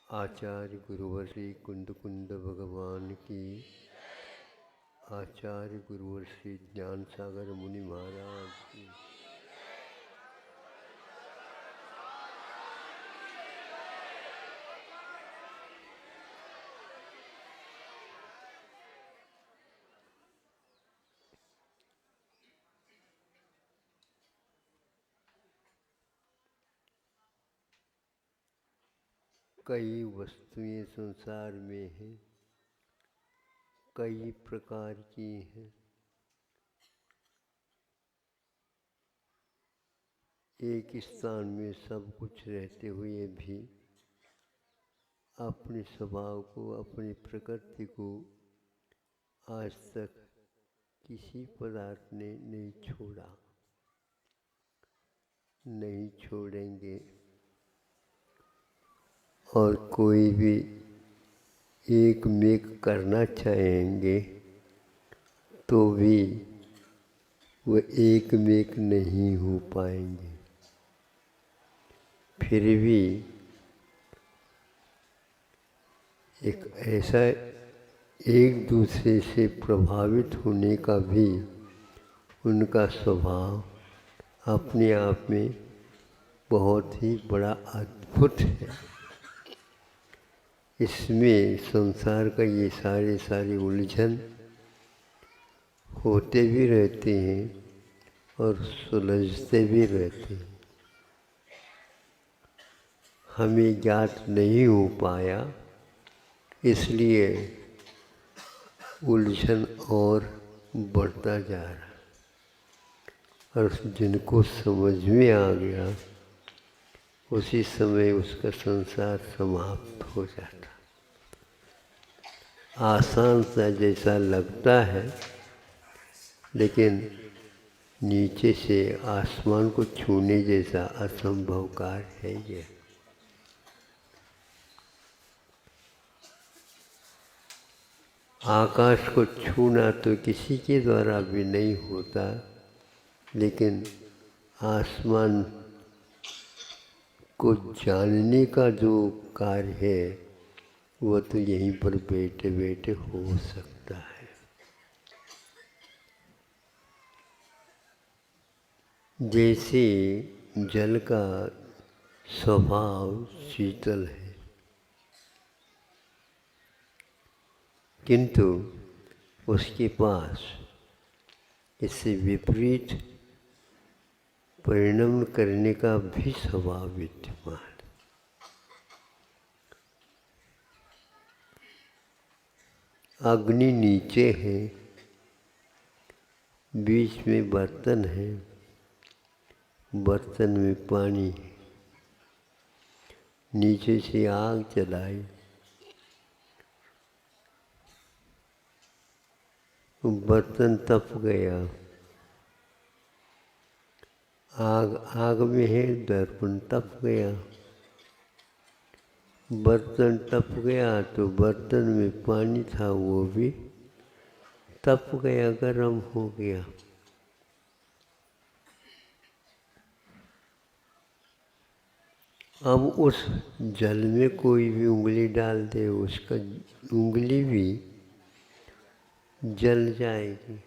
आचार्य गुरुवर श्री कुंद कुंद भगवान की। आचार्य गुरुवर श्री ज्ञान सागर मुनि महाराज की। कई वस्तुएं संसार में हैं, कई प्रकार की हैं। एक स्थान में सब कुछ रहते हुए भी अपने स्वभाव को, अपनी प्रकृति को आज तक किसी पदार्थ ने नहीं छोड़ा, नहीं छोड़ेंगे। और कोई भी एक मेक करना चाहेंगे तो भी वो एक मेक नहीं हो पाएंगे। फिर भी एक ऐसा एक दूसरे से प्रभावित होने का भी उनका स्वभाव अपने आप में बहुत ही बड़ा अद्भुत है। इसमें संसार का ये सारे उलझन होते भी रहते हैं और सुलझते भी रहते हैं। हमें ज्ञात नहीं हो पाया, इसलिए उलझन और बढ़ता जा रहा। और जिनको समझ में आ गया उसी समय उसका संसार समाप्त हो जाता। आसान सा जैसा लगता है, लेकिन नीचे से आसमान को छूने जैसा असंभव कार्य है ये। आकाश को छूना तो किसी के द्वारा भी नहीं होता, लेकिन आसमान को जानने का जो कार्य है वो तो यहीं पर बैठे बैठे हो सकता है। जैसे जल का स्वभाव शीतल है, किंतु उसके पास इससे विपरीत परिणाम करने का भी स्वभाव विद्यमान है। अग्नि नीचे है, बीच में बर्तन है, बर्तन में पानी है। नीचे से आग जलाई, बर्तन तप गया। आग में है, दर्पण तप गया। बर्तन तप गया तो बर्तन में पानी था वो भी तप गया, गर्म हो गया। अब उस जल में कोई भी उंगली डाल दे, उसका उंगली भी जल जाएगी।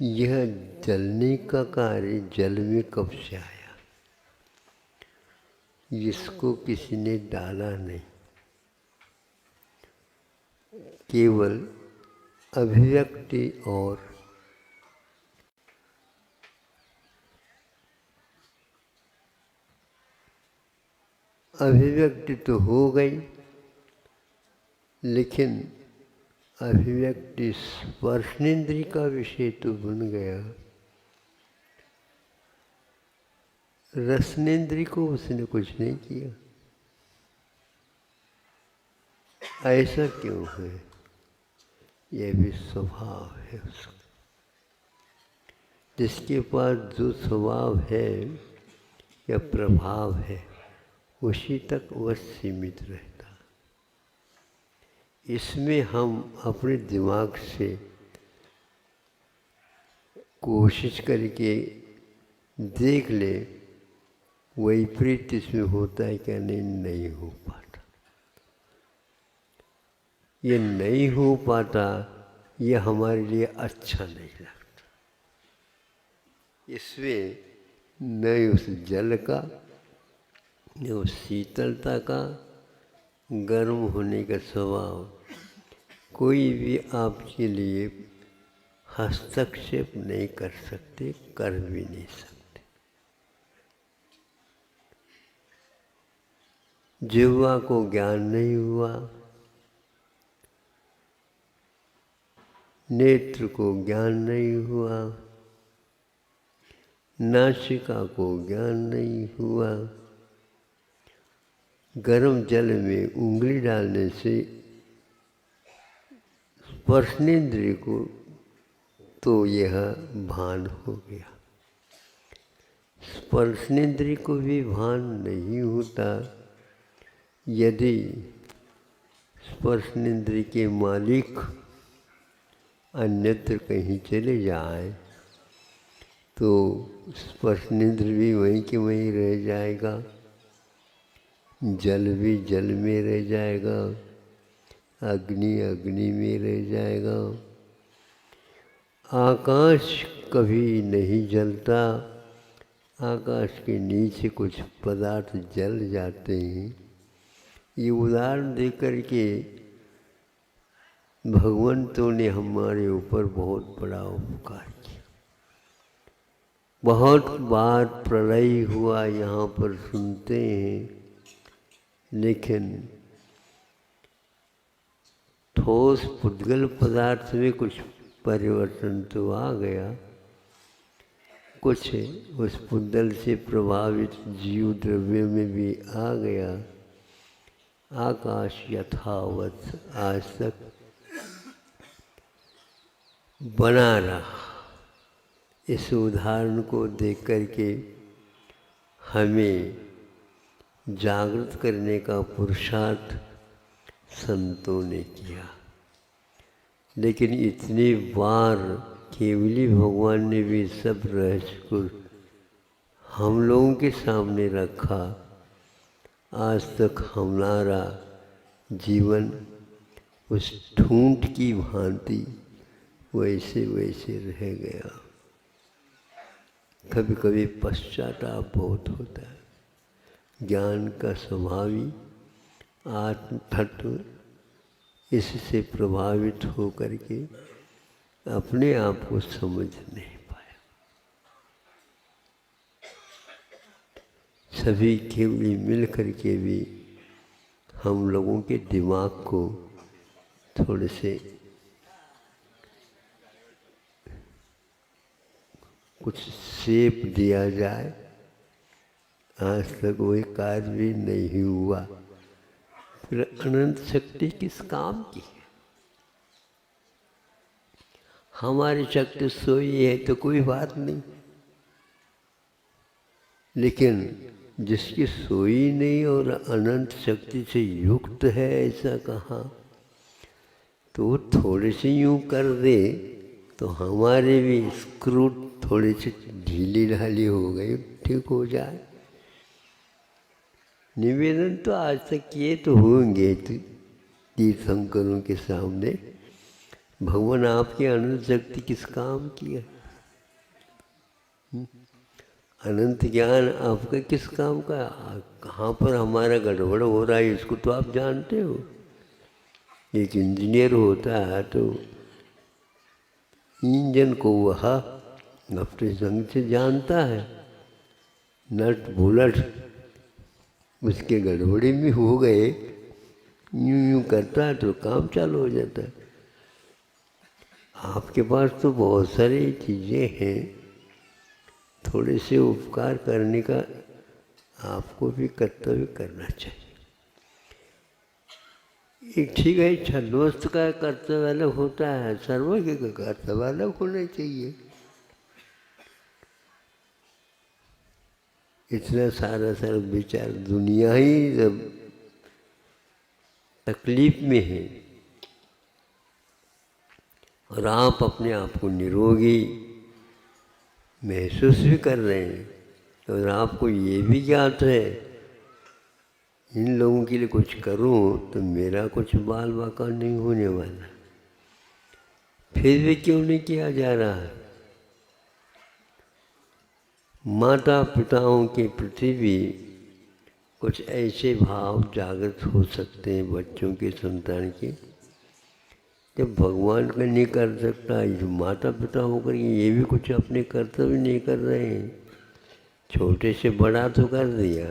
यह जलने का कार्य जल में कब से आया? इसको किसी ने डाला नहीं, केवल अभिव्यक्ति और अभिव्यक्ति तो हो गई, लेकिन अभिव्यक्ति स्पर्शनेन्द्रिय का विषय तो बन गया। रसनेन्द्रिय को उसने कुछ नहीं किया। ऐसा क्यों है? यह भी स्वभाव है उसका। जिसके पास जो स्वभाव है या प्रभाव है उसी तक वह सीमित रहता। इसमें हम अपने दिमाग से कोशिश करके देख ले वैपरीत इसमें होता है क्या? नहीं हो पाता। ये नहीं हो पाता, ये हमारे लिए अच्छा नहीं लगता। इसमें न उस जल का, न उस शीतलता का, गर्म होने का स्वभाव कोई भी आपके लिए हस्तक्षेप नहीं कर सकते, कर भी नहीं सकते। जिह्वा को ज्ञान नहीं हुआ, नेत्र को ज्ञान नहीं हुआ, नासिका को ज्ञान नहीं हुआ। गर्म जल में उंगली डालने से स्पर्शनेंद्रिय को तो यह भान हो गया। स्पर्शनेंद्रिय को भी भान नहीं होता यदि स्पर्शनेंद्रिय के मालिक अन्यत्र कहीं चले जाए तो स्पर्शनेंद्रिय भी वहीं के वहीं रह जाएगा, जल भी जल में रह जाएगा, अग्नि अग्नि में रह जाएगा। आकाश कभी नहीं जलता, आकाश के नीचे कुछ पदार्थ जल जाते हैं। ये उदाहरण देकर के भगवंतों ने हमारे ऊपर बहुत बड़ा उपकार किया। बहुत बार प्रलय हुआ यहाँ पर सुनते हैं, लेकिन ठोस पुद्गल पदार्थ में कुछ परिवर्तन तो आ गया, कुछ उस पुद्गल से प्रभावित जीव द्रव्य में भी आ गया। आकाश यथावत आज तक बना रहा। इस उदाहरण को देख करके हमें जागृत करने का पुरुषार्थ संतों ने किया, लेकिन इतनी बार केवली भगवान ने भी सब रहस्य को हम लोगों के सामने रखा। आज तक हमारा जीवन उस ठूंठ की भांति वैसे वैसे रह गया। कभी कभी पश्चाताप बहुत होता है। ज्ञान का स्वभावी आत्म तत्व इससे प्रभावित हो करके अपने आप को समझ नहीं पाया। सभी केवली मिल करके भी हम लोगों के दिमाग को थोड़े से कुछ शेप दिया जाए, आज तक वही कार्य भी नहीं हुआ। फिर अनंत शक्ति किस काम की है? हमारी शक्ति सोई है तो कोई बात नहीं, लेकिन जिसकी सोई नहीं और अनंत शक्ति से युक्त है ऐसा कहा, तो थोड़े से यूँ कर दे तो हमारे भी स्क्रू थोड़ी सी ढीली ढाली हो गई, ठीक हो जाए। निवेदन तो आज तक किए तो होंगे तीर्थंकरों के सामने, भगवान आपकी अनंत शक्ति किस काम की है? अनंत ज्ञान आपका किस काम का? कहाँ पर हमारा गड़बड़ हो रहा है इसको तो आप जानते हो। एक इंजीनियर होता है तो इंजन को वह अपने संग से जानता है, नट बुलट उसके गड़बड़ी में हो गए, यूँ यूँ करता है तो काम चालू हो जाता है। आपके पास तो बहुत सारी चीज़ें हैं, थोड़े से उपकार करने का आपको भी कर्तव्य करना चाहिए। ये ठीक है, छद्मस्त का कर्तव्य अलग होता है, सर्वज्ञ का कर्तव्य अलग होना चाहिए। इतना सारा विचार, दुनिया ही जब तकलीफ में है और आप अपने आप को निरोगी महसूस भी कर रहे हैं। और आपको ये भी ज्ञात है, इन लोगों के लिए कुछ करूं तो मेरा कुछ बाल बाका नहीं होने वाला, फिर भी क्यों नहीं किया जा रहा है? माता पिताओं के प्रति भी कुछ ऐसे भाव जागृत हो सकते हैं बच्चों के, संतान के, जब भगवान का नहीं कर सकता, जो माता पिता होकर ये भी कुछ अपने कर्तव्य नहीं कर रहे हैं। छोटे से बड़ा तो कर दिया,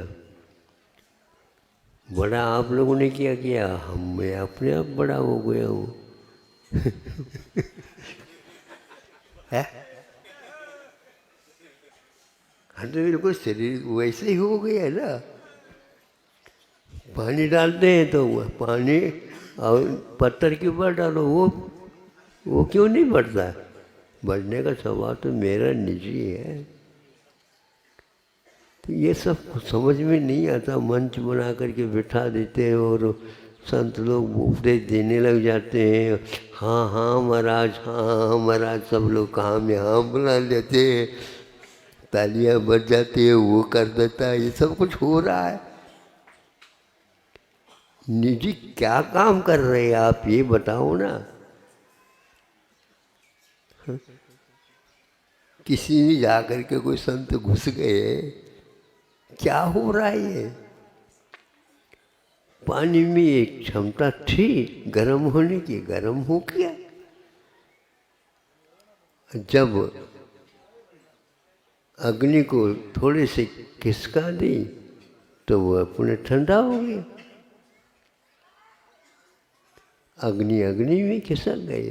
बड़ा आप लोगों ने क्या किया, मैं अपने आप बड़ा हो गया हूँ। हाँ, तो बिल्कुल शरीर वैसे ही हो गया ना। पानी डालते हैं तो पानी और पत्थर के ऊपर डालो, वो क्यों नहीं बढ़ता? बढ़ने का स्वभाव तो मेरा निजी है। तो ये सब समझ में नहीं आता। मंच बना करके बिठा देते हैं और संत लोग उपदेश देने लग जाते हैं। हाँ हाँ महाराज, हाँ महाराज, सब लोग कहाँ में हाँ बुला लेते हैं, तालियां बज जाती है, वो कर देता है। ये सब कुछ हो रहा है। निजी क्या काम कर रहे हैं आप, ये बताओ ना। किसी ने जाकर के कोई संत घुस गए, क्या हो रहा है ये? पानी में एक क्षमता थी गर्म होने की, गर्म हो गया। जब अग्नि को थोड़े से खिसका दी तो वो अपने ठंडा हो गया। अग्नि में खिसक गए,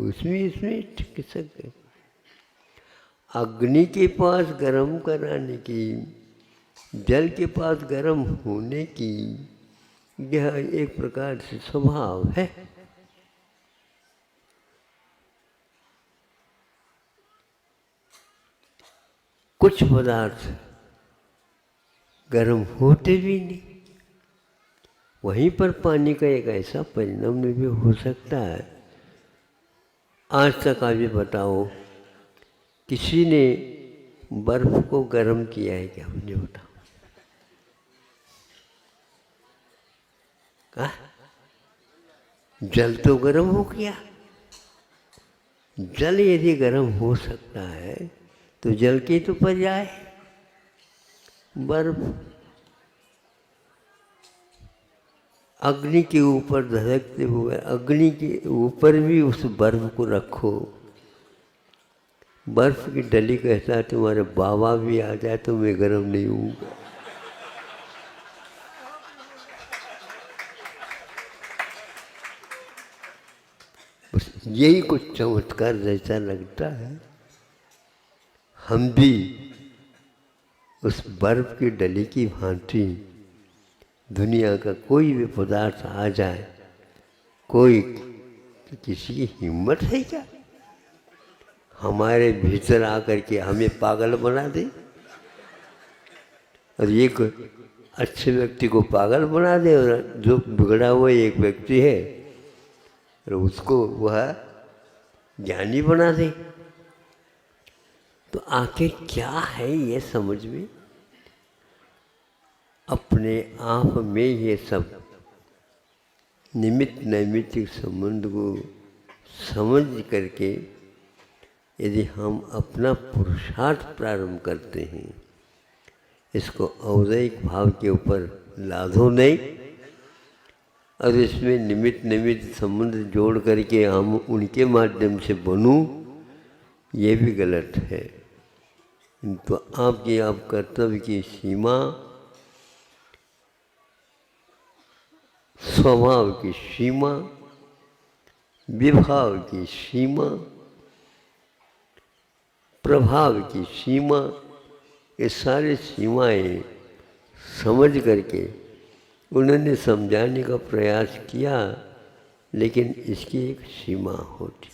इसमें खिसक गए। अग्नि के पास गर्म कराने की, जल के पास गर्म होने की, यह एक प्रकार से स्वभाव है। कुछ पदार्थ गर्म होते भी नहीं। वहीं पर पानी का एक ऐसा परिणाम भी हो सकता है। आज तक आप ये बताओ, किसी ने बर्फ को गर्म किया है क्या? मुझे बताओ। जल तो गर्म हो गया। जल यदि गर्म हो सकता है तो जल की तो पर्याय बर्फ। अग्नि के ऊपर धधकते हुए, अग्नि के ऊपर भी उस बर्फ को रखो। बर्फ की डली कहता है तुम्हारे बाबा भी आ जाए तो मैं गर्म नहीं हूँगा। बस यही कुछ चमत्कार जैसा लगता है। हम भी उस बर्फ की डली की भांति, दुनिया का कोई भी पदार्थ आ जाए, कोई किसी की हिम्मत है क्या हमारे भीतर आकर के हमें पागल बना दे? और एक अच्छे व्यक्ति को पागल बना दे, और जो बिगड़ा हुआ एक व्यक्ति है और उसको वह ज्ञानी बना दे। तो आखिर क्या है ये समझ में? अपने आप में ये सब निमित्त नैमित्तिक संबंध को समझ करके यदि हम अपना पुरुषार्थ प्रारंभ करते हैं, इसको औदैहिक भाव के ऊपर लादो नहीं, और इसमें निमित्त नैमित्तिक संबंध जोड़ करके हम उनके माध्यम से बनूं, ये भी गलत है। तो आपकी आप कर्तव्य की सीमा, स्वभाव की सीमा, विभाव की सीमा, प्रभाव की सीमा, ये सारी सीमाएं समझ करके उन्होंने समझाने का प्रयास किया, लेकिन इसकी एक सीमा होती।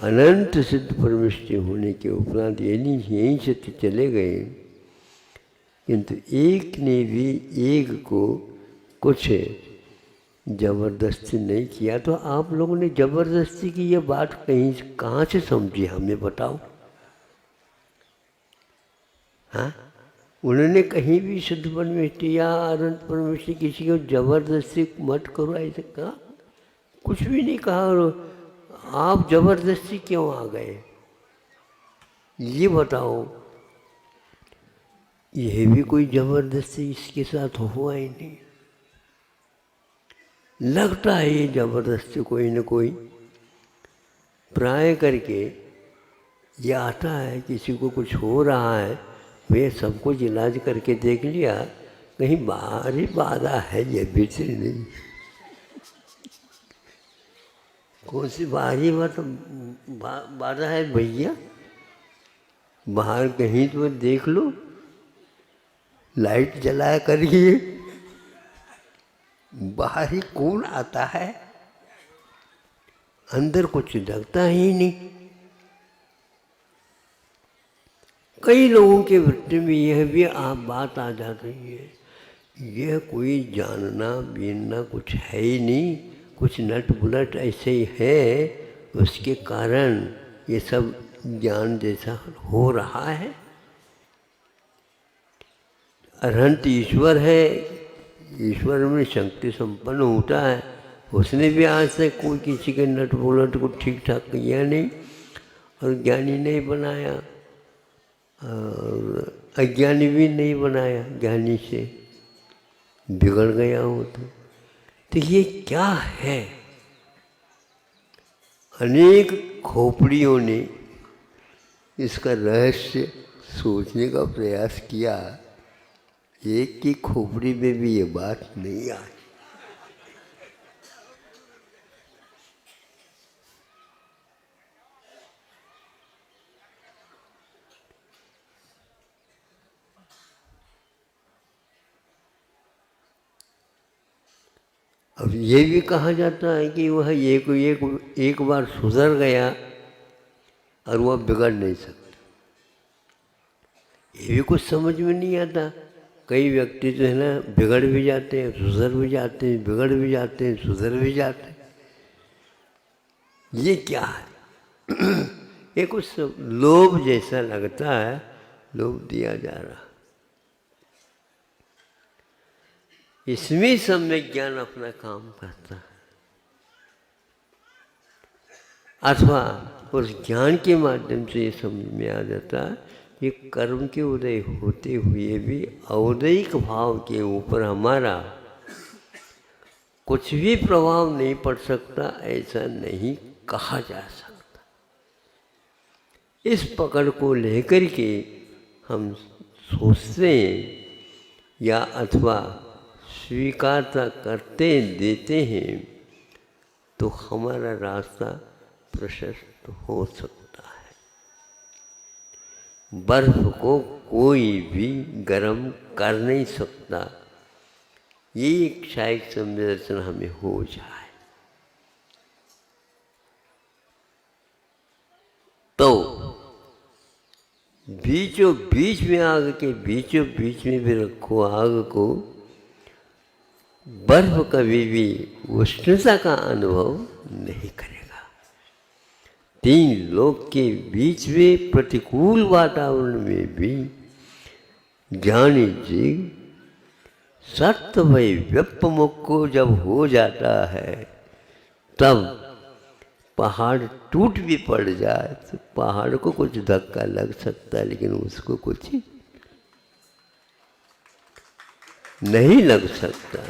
अनंत सिद्ध परमेष्टि होने के उपरांत यहीं से चले गए, किंतु एक ने भी एक को कुछ जबरदस्ती नहीं किया। तो आप लोगों ने जबरदस्ती की ये बात कहाँ से समझी, हमें बताओ। हाँ, उन्होंने कहीं भी शुद्ध परमेष्टि या अनंत परमेष्टि किसी को जबरदस्ती मत करो ऐसे कहा, कुछ भी नहीं कहा। और आप जबरदस्ती क्यों आ गए ये बताओ। यह भी कोई जबरदस्ती इसके साथ हुआ ही नहीं। लगता है ये जबरदस्ती कोई न कोई प्राय करके ये आता है। किसी को कुछ हो रहा है, वे सब कुछ इलाज करके देख लिया, कहीं बाहरी बाधा है ये भीतरी नहीं। कौन सी बाहरी बाधा है भैया? बाहर कहीं तो देख लो, लाइट जलाया करिए, बाहर ही कौन आता है, अंदर कुछ लगता ही नहीं। कई लोगों के वृत्ति में यह भी बात आ जाती है, यह कोई जानना बीनना कुछ है ही नहीं, कुछ नट बुलट ऐसे ही है, उसके कारण ये सब ज्ञान जैसा हो रहा है। अरहंत ईश्वर है, ईश्वर में शक्ति संपन्न होता है, उसने भी आज तक कोई किसी के नट बुलट को ठीक ठाक किया नहीं और ज्ञानी नहीं बनाया और अज्ञानी भी नहीं बनाया, ज्ञानी से बिगड़ गया हो तो ये क्या है? अनेक खोपड़ियों ने इसका रहस्य सोचने का प्रयास किया, एक की खोपड़ी में भी ये बात नहीं आई। अब ये भी कहा जाता है कि वह एक बार सुधर गया और वह बिगड़ नहीं सकता। ये भी कुछ समझ में नहीं आता। कई व्यक्ति जो है ना बिगड़ भी जाते हैं, सुधर भी जाते हैं, बिगड़ भी जाते हैं, सुधर भी जाते हैं। ये क्या है? ये कुछ लोभ जैसा लगता है, लोभ दिया जा रहा। इसमें सम्यक ज्ञान अपना काम करता है, अथवा उस ज्ञान के माध्यम से ये समझ में आ जाता है कि कर्म के उदय होते हुए भी औदयिक भाव के ऊपर हमारा कुछ भी प्रभाव नहीं पड़ सकता, ऐसा नहीं कहा जा सकता। इस पकड़ को लेकर के हम सोचते हैं या अथवा स्वीकारता करते देते हैं तो हमारा रास्ता प्रशस्त हो सकता है। बर्फ को कोई भी गर्म कर नहीं सकता, ये एक शायद समझ हमें हो जाए तो बीचों बीच में आग के बीचों बीच में भी रखो आग को, बर्फ कभी भी उष्णता का अनुभव नहीं करेगा। तीन लोक के बीच में प्रतिकूल वातावरण में भी ज्ञानी जी सत्वय व्यपमुक्को जब हो जाता है, तब पहाड़ टूट भी पड़ जाए तो पहाड़ को कुछ धक्का लग सकता है, लेकिन उसको कुछ नहीं लग सकता।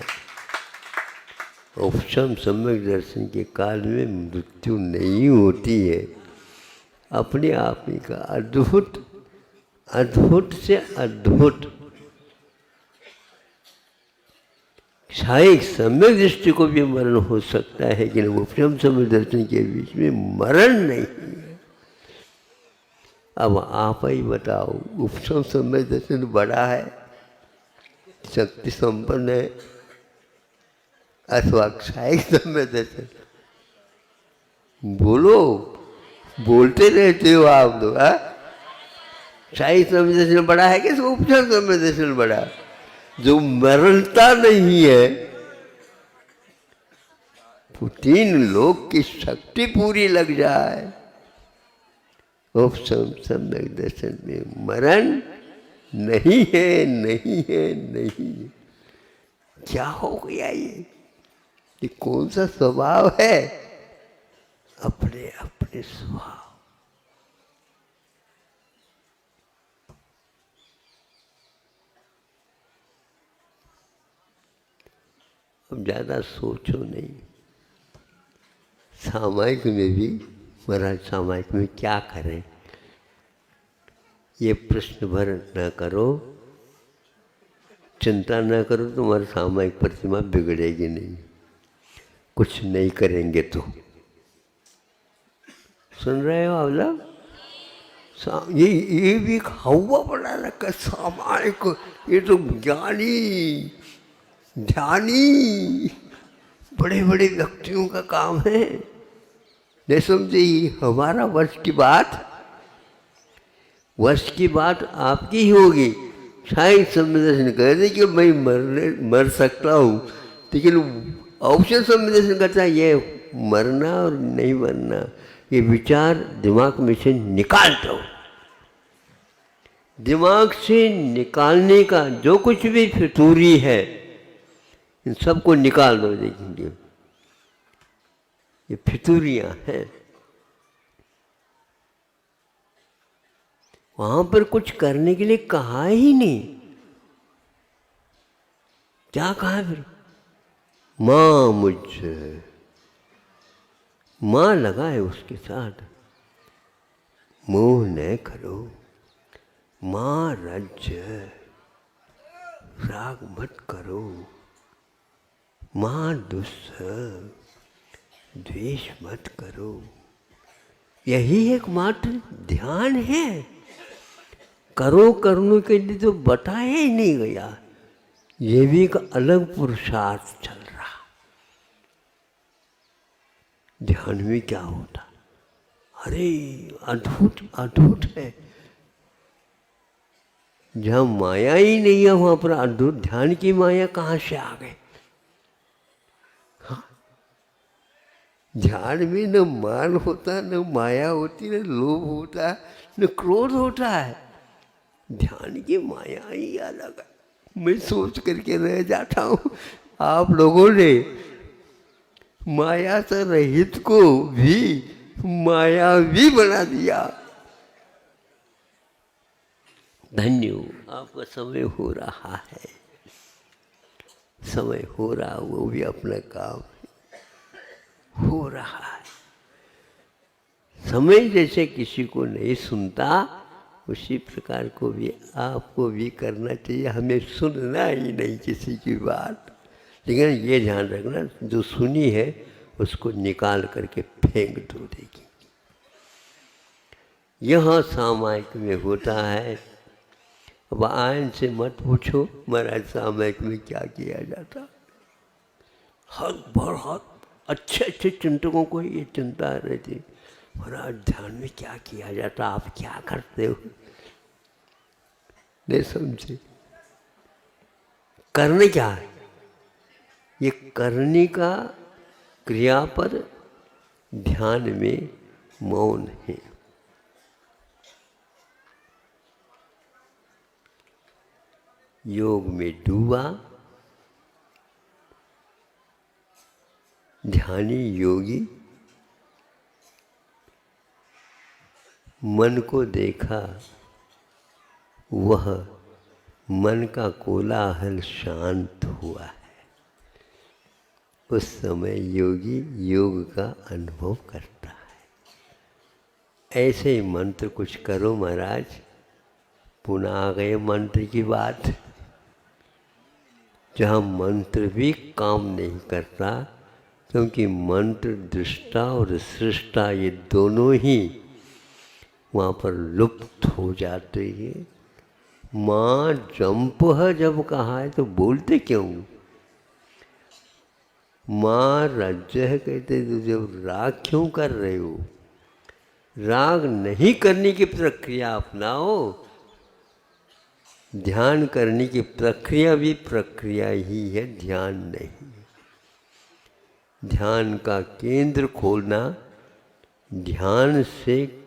उपशम सम्यक दर्शन के काल में मृत्यु नहीं होती है, अपने आप ही का अद्भुत अद्भुत से अद्भुत शायद सम्यक दृष्टि को भी मरण हो सकता है, लेकिन उपशम सम्यक दर्शन के बीच में मरण नहीं है। अब आप ही बताओ, उपशम सम्यक दर्शन बड़ा है, शक्ति संपन्न है, अथवा क्षायिक सम्यक दर्शन? बोलो, बोलते रहते हो आप लोग। क्षायिक सम्यक दर्शन बड़ा है कि उपशम सम्यक दर्शन बड़ा? जो मरणता नहीं है, तो तीन लोक की शक्ति पूरी लग जाए, उपशम सम्यक दर्शन में मरण नहीं है, नहीं है, नहीं है। क्या हो गया ये कौन सा स्वभाव है? अपने अपने स्वभाव। अब ज्यादा सोचो नहीं। सामायिक में भी महाराज सामायिक में क्या करें, ये प्रश्न भर न करो, चिंता न करो, तुम्हारी सामायिक प्रतिमा बिगड़ेगी नहीं, कुछ नहीं करेंगे तो। सुन रहे हो आप लोग? ये भी हवा बना रखा सामायिक, ये तो ज्ञानी ध्यानी बड़े बड़े व्यक्तियों का काम है। नहीं समझे? हमारा वर्ष की बात आपकी ही होगी। शायद संवेदन कहते कि मैं मर सकता हूँ, लेकिन औषध संवेदन कहता है ये मरना और नहीं मरना, ये विचार दिमाग में से निकाल दो। दिमाग से निकालने का जो कुछ भी फितूरी है, इन सबको निकाल दो। देखेंगे ये फितूरियां हैं। वहां पर कुछ करने के लिए कहा ही नहीं। क्या कहा फिर? मां मुझसे, मां लगा है उसके साथ, मोह न करो, मां राज्य, राग मत करो, मां दुस्सह, द्वेष मत करो। यही एकमात्र ध्यान है। करो करने के लिए तो बताया ही नहीं गया। ये भी एक अलग पुरुषार्थ चल रहा। ध्यान में क्या होता? अरे अद्भुत अद्भुत है। जहाँ माया ही नहीं है वहां पर अद्भुत। ध्यान की माया कहाँ से आ गई? ध्यान में न मान होता, न माया होती, न लोभ होता, न क्रोध होता है। ध्यान की माया ही अलग है। मैं सोच करके रह जाता हूँ, आप लोगों ने माया से रहित को भी मायावी बना दिया। धन्य हो, आपका समय हो रहा है। समय हो रहा, वो भी अपना काम हो रहा है। समय जैसे किसी को नहीं सुनता, उसी प्रकार को भी आपको भी करना चाहिए। हमें सुनना ही नहीं किसी की बात, लेकिन ये ध्यान रखना जो सुनी है उसको निकाल करके फेंक दो। देखिए यह सामायिक में होता है। अब आयन से मत पूछो महाराज सामायिक में क्या किया जाता। हद भर हद अच्छे अच्छे चिंतकों को ये चिंता रहती, महाराज ध्यान में क्या किया जाता, आप क्या करते हो? नहीं समझे? करने क्या है? ये करने का क्रियापद ध्यान में मौन है। योग में डूबा ध्यानी योगी मन को देखा, वह मन का कोलाहल शांत हुआ है। उस समय योगी योग का अनुभव करता है। ऐसे ही मंत्र कुछ करो महाराज, पुनः आ गए मंत्र की बात। जहाँ मंत्र भी काम नहीं करता, क्योंकि मंत्र दृष्टा और सृष्टा ये दोनों ही वहाँ पर लुप्त हो जाते हैं। माँ जंप है जब कहा है तो बोलते क्यों? माँ राज्य है कहते तो जब राग क्यों कर रहे हो? राग नहीं करने की प्रक्रिया अपनाओ। ध्यान करने की प्रक्रिया भी प्रक्रिया ही है, ध्यान नहीं। ध्यान का केंद्र खोलना, ध्यान से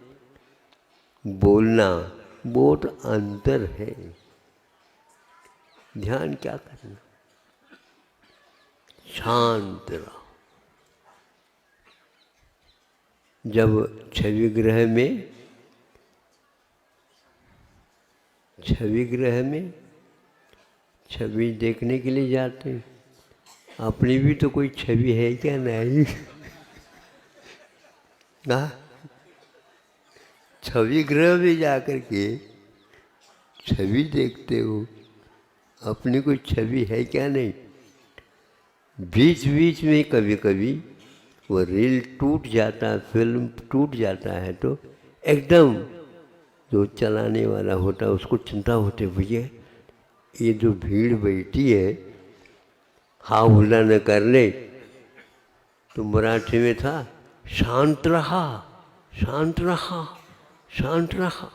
बोलना बहुत अंतर है। ध्यान क्या करना, शांत रहो। जब छवि ग्रह में छवि देखने के लिए जाते हैं, अपनी भी तो कोई छवि है क्या? नहीं। छवि ग्रह में जाकर के छवि देखते हो, अपनी कोई छवि है क्या? नहीं। बीच बीच में कभी कभी वो रील टूट जाता है, फिल्म टूट जाता है, तो एकदम जो चलाने वाला होता है उसको चिंता होती, भैया ये जो भीड़ बैठी है हाँ हुला न कर ले। तो मराठी में था, शांत रहा, शांत रहा, शांत रहा,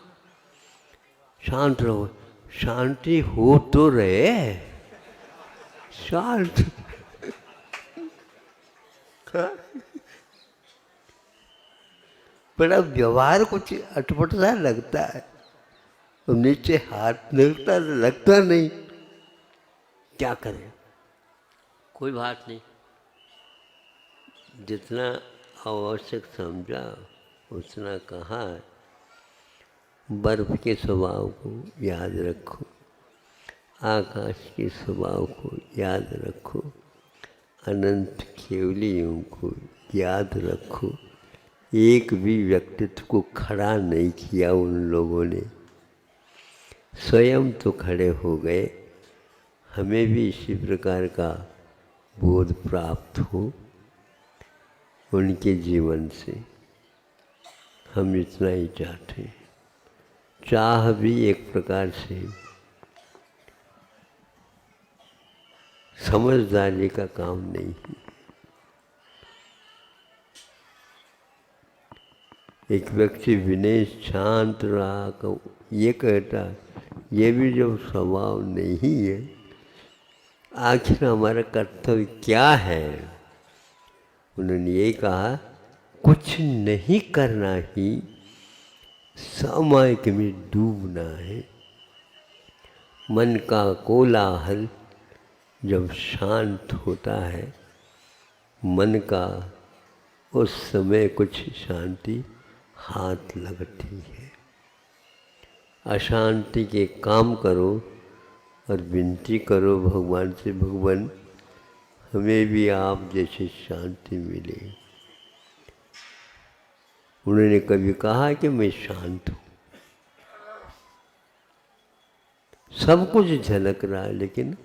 शांत रहो। शांति हो तो रहे, शांत। बड़ा व्यवहार कुछ अटपट सा लगता है, तो नीचे हाथ लगता नहीं। क्या करें, कोई बात नहीं, जितना आवश्यक समझा उतना कहा। बर्फ के स्वभाव को याद रखो, आकाश के स्वभाव को याद रखो, अनंत केवलियों को याद रखो। एक भी व्यक्तित्व को खड़ा नहीं किया उन लोगों ने, स्वयं तो खड़े हो गए। हमें भी इसी प्रकार का बोध प्राप्त हो उनके जीवन से, हम इतना ही चाहते हैं। चाह भी एक प्रकार से समझदारी का काम नहीं है। एक व्यक्ति विनय शांत रहा, ये कहता, ये भी जब स्वभाव नहीं है, आखिर हमारा कर्तव्य क्या है? उन्होंने ये कहा, कुछ नहीं करना ही सामायिक में डूबना है। मन का कोलाहल जब शांत होता है मन का, उस समय कुछ शांति हाथ लगती है। अशांति के काम करो और विनती करो भगवान से, भगवान हमें भी आप जैसे शांति मिले। उन्होंने कभी कहा कि मैं शांत हूँ, सब कुछ झलक रहा है, लेकिन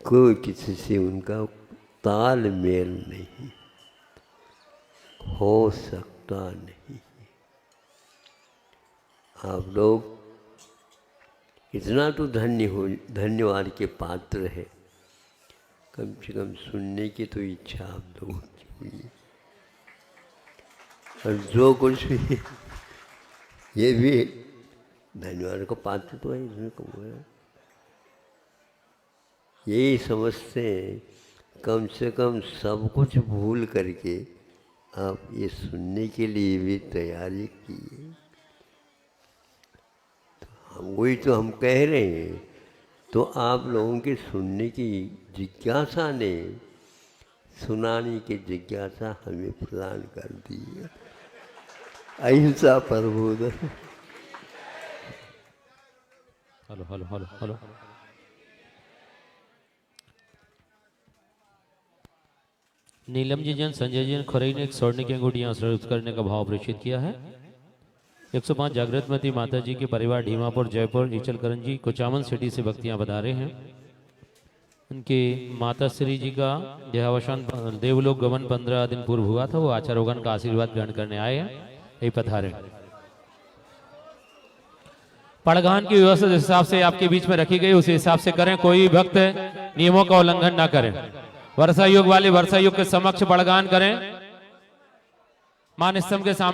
कोई किसी से उनका तालमेल नहीं हो सकता नहीं। आप लोग इतना तो धन्यवाद के पात्र है, कम से कम सुनने की तो इच्छा आप लोगों की हुई। और जो कुछ भी ये भी धन्यवाद का पात्र तो है, इसमें कहूँगा यही समझते हैं, कम से कम सब कुछ भूल करके आप ये सुनने के लिए भी तैयारी किए। वही तो हम कह रहे हैं, तो आप लोगों के सुनने की जिज्ञासा ने सुनाने की जिज्ञासा हमें प्रदान कर दी है। अहिंसा प्रबोधन। Hello hello hello hello. Neelam ji जन संजय जी खरई ने एक स्वर्ण की अंगूठी यहाँ सर्विस करने का भाव प्रेषित किया है। 105 जागृतमती माता जी के परिवार ढीमापुर जयपुर ईचलकरण जी कुचामन सिटी से भक्तियां बता रहे हैं। उनके माता श्री जी का देहावसान देवलोक गमन 15 दिन पूर्व हुआ था, वो आचार्यगण का आशीर्वाद ग्रहण करने आए हैं, यही पधारे। पड़गान की व्यवस्था जिस हिसाब से आपके बीच में रखी गई उसी हिसाब से करें, कोई भक्त नियमों का उल्लंघन ना करें। वर्षा योग वाले वर्षा योग के समक्ष पड़गान करें, मान स्तंभ के सामने।